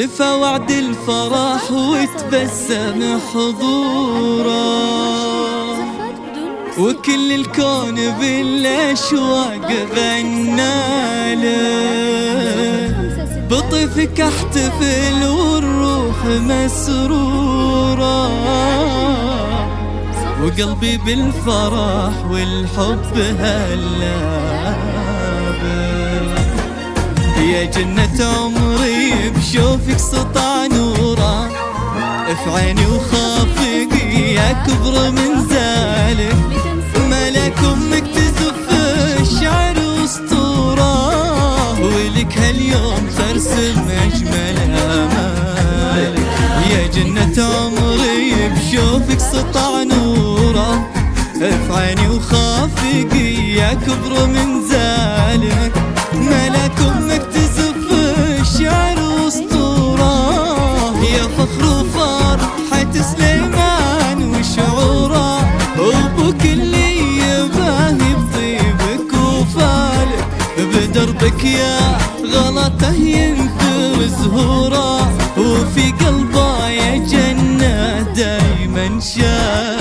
حلف وعد الفرح وتبسم حضوره، وكل الكون بالاشواق غناله. بطيفك احتفل والروح مسرورة، وقلبي بالفرح والحب هلابه. يا جنة عمري بشوفك سطع نورا، في عيني وخافق يا كبر من زالك. ملك امك تزف الشعر واسطورة، ولك هاليوم ترسم اجمل امالك. يا جنة عمري بشوفك سطع نورا، في عيني وخافق يا كبر من زالك. ملك امك تزف الشعر واسطورة، يا فخر وفرحة سليمان وشعوره. وابوك اللي يباهي بطيبك وفالك، بدربك يا غلطه ينثر زهوره. وفي قلبه يا جنة دايما شاف